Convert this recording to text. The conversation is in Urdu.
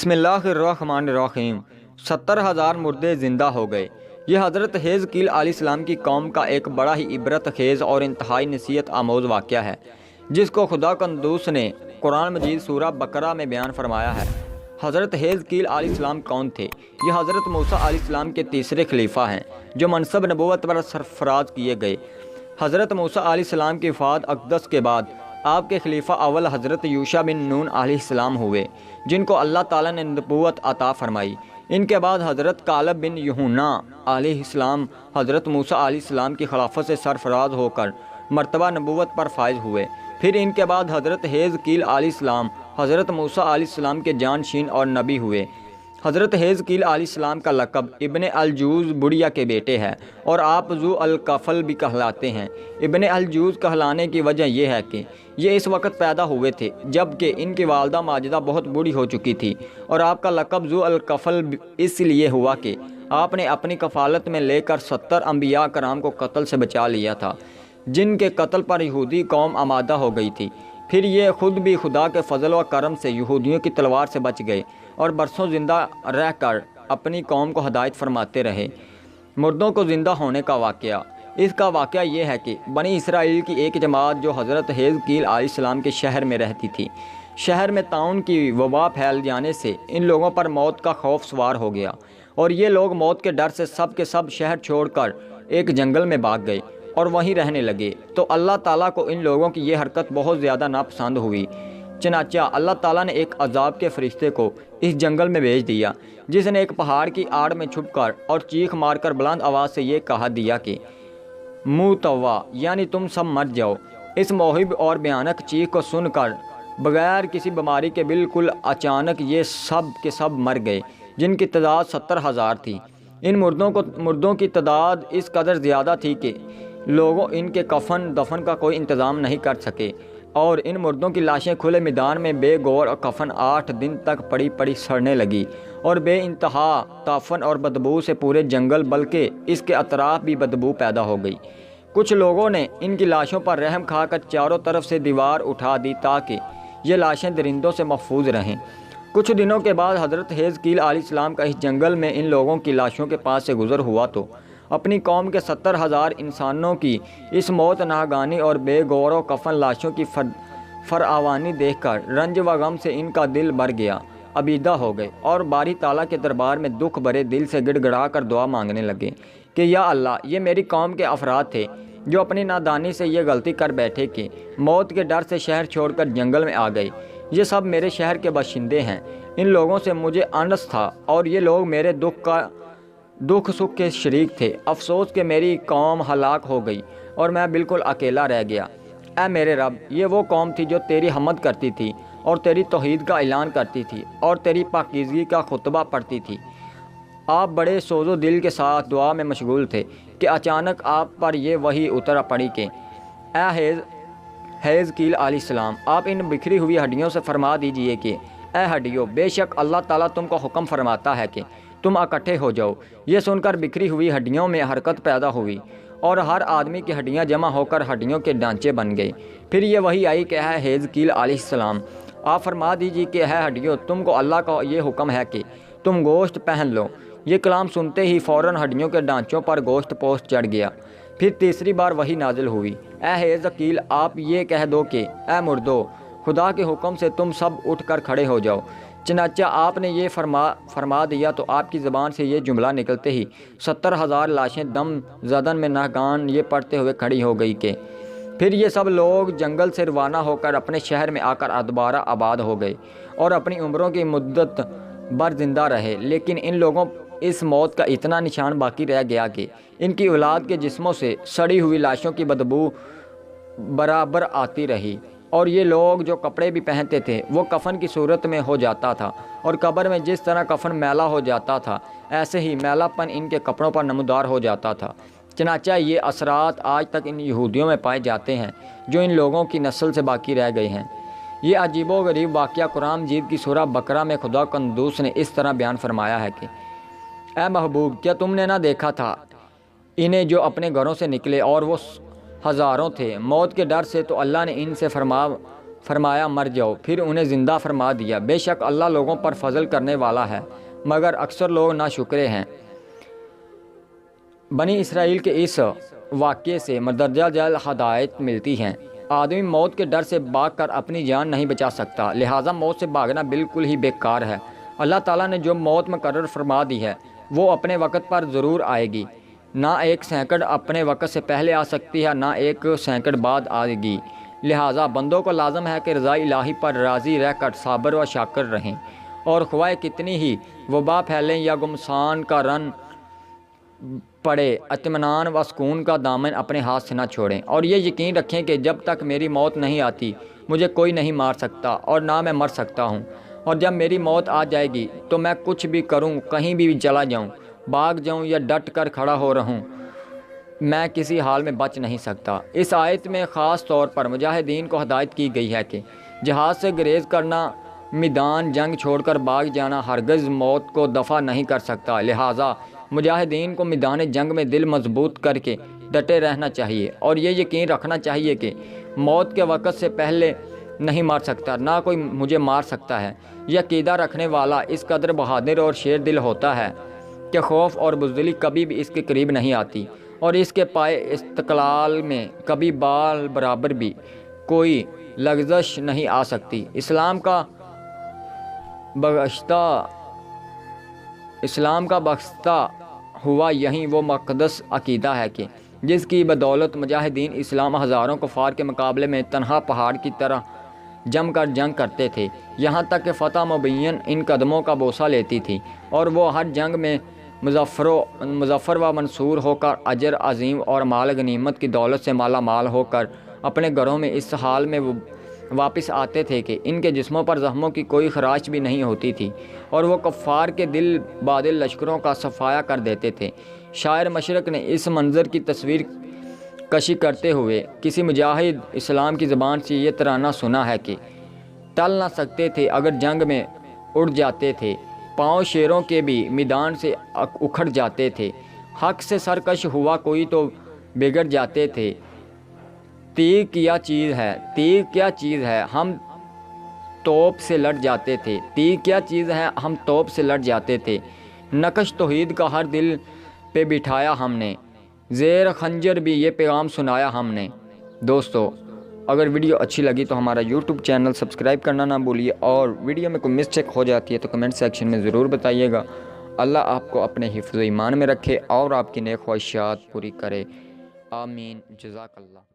بسم اللہ الرحمن الرحیم 70,000 مردے زندہ ہو گئے۔ یہ حضرت حزقیل علیہ السلام کی قوم کا ایک بڑا ہی عبرت خیز اور انتہائی نصیحت آموز واقعہ ہے، جس کو خدا قدوس نے قرآن مجید سورہ بقرہ میں بیان فرمایا ہے۔ حضرت حزقیل علیہ السلام کون تھے؟ یہ حضرت موسیٰ علیہ السلام کے تیسرے خلیفہ ہیں جو منصب نبوت پر سرفراز کیے گئے۔ حضرت موسیٰ علیہ السلام کی وفات اقدس کے بعد آپ کے خلیفہ اول حضرت یوشع بن نون علیہ السلام ہوئے، جن کو اللہ تعالیٰ نے نبوت عطا فرمائی۔ ان کے بعد حضرت کالب بن یحنہ علیہ السلام حضرت موسیٰ علیہ السلام کی خلافت سے سرفراز ہو کر مرتبہ نبوت پر فائز ہوئے۔ پھر ان کے بعد حضرت حزقیل علیہ السلام حضرت موسیٰ علیہ السلام کے جانشین اور نبی ہوئے۔ حضرت حزقیل علیہ السلام کا لقب ابن الجوز بڑھیا کے بیٹے ہے اور آپ ذو الکفل بھی کہلاتے ہیں۔ ابن الجوز کہلانے کی وجہ یہ ہے کہ یہ اس وقت پیدا ہوئے تھے جب کہ ان کی والدہ ماجدہ بہت بوڑھی ہو چکی تھی، اور آپ کا لقب ذو الکفل اس لیے ہوا کہ آپ نے اپنی کفالت میں لے کر 70 انبیاء کرام کو قتل سے بچا لیا تھا، جن کے قتل پر یہودی قوم آمادہ ہو گئی تھی۔ پھر یہ خود بھی خدا کے فضل و کرم سے یہودیوں کی تلوار سے بچ گئے اور برسوں زندہ رہ کر اپنی قوم کو ہدایت فرماتے رہے۔ مردوں کو زندہ ہونے کا واقعہ۔ اس کا واقعہ یہ ہے کہ بنی اسرائیل کی ایک جماعت جو حضرت حزقیل علیہ السلام کے شہر میں رہتی تھی، شہر میں طاعون کی وبا پھیل جانے سے ان لوگوں پر موت کا خوف سوار ہو گیا، اور یہ لوگ موت کے ڈر سے سب کے سب شہر چھوڑ کر ایک جنگل میں بھاگ گئے اور وہیں رہنے لگے۔ تو اللہ تعالیٰ کو ان لوگوں کی یہ حرکت بہت زیادہ ناپسند ہوئی، چنانچہ اللہ تعالیٰ نے ایک عذاب کے فرشتے کو اس جنگل میں بھیج دیا، جس نے ایک پہاڑ کی آڑ میں چھپ کر اور چیخ مار کر بلند آواز سے یہ کہا دیا کہ منہ توا، یعنی تم سب مر جاؤ۔ اس موہب اور بھیانک چیخ کو سن کر بغیر کسی بیماری کے بالکل اچانک یہ سب کے سب مر گئے، جن کی تعداد 70,000 تھی۔ ان مردوں کی تعداد اس قدر زیادہ تھی کہ لوگوں ان کے کفن دفن کا کوئی انتظام نہیں کر سکے، اور ان مردوں کی لاشیں کھلے میدان میں بے گور اور کفن 8 دن تک پڑی پڑی سڑنے لگی، اور بے انتہا تعفن اور بدبو سے پورے جنگل بلکہ اس کے اطراف بھی بدبو پیدا ہو گئی۔ کچھ لوگوں نے ان کی لاشوں پر رحم کھا کر چاروں طرف سے دیوار اٹھا دی تاکہ یہ لاشیں درندوں سے محفوظ رہیں۔ کچھ دنوں کے بعد حضرت حزقیل علیہ السلام کا اس جنگل میں ان لوگوں کی لاشوں کے پاس سے گزر ہوا تو اپنی قوم کے 70,000 انسانوں کی اس موت ناگانی اور بے گور و کفن لاشوں کی فراوانی دیکھ کر رنج و غم سے ان کا دل بھر گیا، عبیدہ ہو گئے اور باری تعالیٰ کے دربار میں دکھ بھرے دل سے گڑ گڑا کر دعا مانگنے لگے کہ یا اللہ، یہ میری قوم کے افراد تھے جو اپنی نادانی سے یہ غلطی کر بیٹھے کہ موت کے ڈر سے شہر چھوڑ کر جنگل میں آ گئے۔ یہ سب میرے شہر کے باشندے ہیں، ان لوگوں سے مجھے انس تھا اور یہ لوگ میرے دکھ سکھ کے شریک تھے۔ افسوس کہ میری قوم ہلاک ہو گئی اور میں بالکل اکیلا رہ گیا۔ اے میرے رب، یہ وہ قوم تھی جو تیری حمد کرتی تھی اور تیری توحید کا اعلان کرتی تھی اور تیری پاکیزگی کا خطبہ پڑھتی تھی۔ آپ بڑے سوز و دل کے ساتھ دعا میں مشغول تھے کہ اچانک آپ پر یہ وحی اتر پڑی کہ اے حزقیل علیہ السلام، آپ ان بکھری ہوئی ہڈیوں سے فرما دیجئے کہ اے ہڈیوں، بے شک اللہ تعالیٰ تم کو حکم فرماتا ہے کہ تم اکٹھے ہو جاؤ۔ یہ سن کر بکھری ہوئی ہڈیوں میں حرکت پیدا ہوئی اور ہر آدمی کی ہڈیاں جمع ہو کر ہڈیوں کے ڈھانچے بن گئے۔ پھر یہ وحی آئی کہ اے حزقیل علیہ السلام، آپ فرما دیجیے کہ اے ہڈیوں، تم کو اللہ کا یہ حکم ہے کہ تم گوشت پہن لو۔ یہ کلام سنتے ہی فوراً ہڈیوں کے ڈھانچوں پر گوشت پوست چڑھ گیا۔ پھر تیسری بار وحی نازل ہوئی، اے حزقیل، آپ یہ کہہ دو کہ اے مردو، خدا کے حکم سے تم سب اٹھ کر کھڑے ہو جاؤ۔ چنانچہ آپ نے یہ فرما دیا تو آپ کی زبان سے یہ جملہ نکلتے ہی 70,000 لاشیں دم زدن میں ناگان یہ پڑھتے ہوئے کھڑی ہو گئی کہ پھر یہ سب لوگ جنگل سے روانہ ہو کر اپنے شہر میں آ کر دوبارہ آباد ہو گئے اور اپنی عمروں کی مدت بھر زندہ رہے۔ لیکن ان لوگوں اس موت کا اتنا نشان باقی رہ گیا کہ ان کی اولاد کے جسموں سے سڑی ہوئی لاشوں کی بدبو برابر آتی رہی، اور یہ لوگ جو کپڑے بھی پہنتے تھے وہ کفن کی صورت میں ہو جاتا تھا، اور قبر میں جس طرح کفن میلا ہو جاتا تھا ایسے ہی میلا پن ان کے کپڑوں پر نمودار ہو جاتا تھا۔ چنانچہ یہ اثرات آج تک ان یہودیوں میں پائے جاتے ہیں جو ان لوگوں کی نسل سے باقی رہ گئے ہیں۔ یہ عجیب و غریب واقعہ قرآن مجید کی سورہ بقرہ میں خدا قدوس نے اس طرح بیان فرمایا ہے کہ اے محبوب، کیا تم نے نہ دیکھا تھا انہیں جو اپنے گھروں سے نکلے اور وہ ہزاروں تھے؟ موت کے ڈر سے تو اللہ نے ان سے فرمایا مر جاؤ، پھر انہیں زندہ فرما دیا۔ بے شک اللہ لوگوں پر فضل کرنے والا ہے، مگر اکثر لوگ ناشکرے ہیں۔ بنی اسرائیل کے اس واقعے سے مندرجہ ذیل ہدایت ملتی ہیں۔ آدمی موت کے ڈر سے بھاگ کر اپنی جان نہیں بچا سکتا، لہٰذا موت سے بھاگنا بالکل ہی بیکار ہے۔ اللہ تعالیٰ نے جو موت مقرر فرما دی ہے وہ اپنے وقت پر ضرور آئے گی۔ نہ ایک سیکنڈ اپنے وقت سے پہلے آ سکتی ہے، نہ ایک سیکنڈ بعد آئے گی۔ لہٰذا بندوں کو لازم ہے کہ رضا الہی پر راضی رہ کر صابر و شاکر رہیں، اور خواہ کتنی ہی وبا پھیلیں یا گمسان کا رن پڑے، اطمینان و سکون کا دامن اپنے ہاتھ سے نہ چھوڑیں، اور یہ یقین رکھیں کہ جب تک میری موت نہیں آتی مجھے کوئی نہیں مار سکتا اور نہ میں مر سکتا ہوں، اور جب میری موت آ جائے گی تو میں کچھ بھی کروں، کہیں بھی چلا جاؤں، بھاگ جاؤں یا ڈٹ کر کھڑا ہو رہوں، میں کسی حال میں بچ نہیں سکتا۔ اس آیت میں خاص طور پر مجاہدین کو ہدایت کی گئی ہے کہ جہاد سے گریز کرنا، میدان جنگ چھوڑ کر بھاگ جانا ہرگز موت کو دفع نہیں کر سکتا، لہٰذا مجاہدین کو میدان جنگ میں دل مضبوط کر کے ڈٹے رہنا چاہیے، اور یہ یقین رکھنا چاہیے کہ موت کے وقت سے پہلے نہیں مار سکتا، نہ کوئی مجھے مار سکتا ہے۔ یہ عقیدہ رکھنے والا اس قدر بہادر اور شیر دل ہوتا ہے کہ خوف اور بزدلی کبھی بھی اس کے قریب نہیں آتی، اور اس کے پائے استقلال میں کبھی بال برابر بھی کوئی لغزش نہیں آ سکتی۔ اسلام کا بخشتہ ہوا یہی وہ مقدس عقیدہ ہے کہ جس کی بدولت مجاہدین اسلام ہزاروں کفار کے مقابلے میں تنہا پہاڑ کی طرح جم کر جنگ کرتے تھے، یہاں تک کہ فتح مبین ان قدموں کا بوسہ لیتی تھی، اور وہ ہر جنگ میں مظفر و منصور ہو کر اجر عظیم اور مال غنیمت کی دولت سے مالا مال ہو کر اپنے گھروں میں اس حال میں واپس آتے تھے کہ ان کے جسموں پر زخموں کی کوئی خراش بھی نہیں ہوتی تھی، اور وہ کفار کے دل بادل لشکروں کا صفایا کر دیتے تھے۔ شاعر مشرق نے اس منظر کی تصویر کشی کرتے ہوئے کسی مجاہد اسلام کی زبان سے یہ ترانہ سنا ہے کہ ٹل نہ سکتے تھے اگر جنگ میں اڑ جاتے تھے، پاؤں شیروں کے بھی میدان سے اکھڑ جاتے تھے، حق سے سرکش ہوا کوئی تو بگڑ جاتے تھے۔ تیغ کیا چیز ہے ہم توپ سے لڑ جاتے تھے، تیغ کیا چیز ہے ہم توپ سے لڑ جاتے تھے، نقش توحید کا ہر دل پہ بٹھایا ہم نے، زیر خنجر بھی یہ پیغام سنایا ہم نے۔ دوستو، اگر ویڈیو اچھی لگی تو ہمارا یوٹیوب چینل سبسکرائب کرنا نہ بھولیے، اور ویڈیو میں کوئی مسٹیک ہو جاتی ہے تو کمنٹ سیکشن میں ضرور بتائیے گا۔ اللہ آپ کو اپنے حفظ و ایمان میں رکھے اور آپ کی نیک خواہشات پوری کرے، آمین۔ جزاک اللہ۔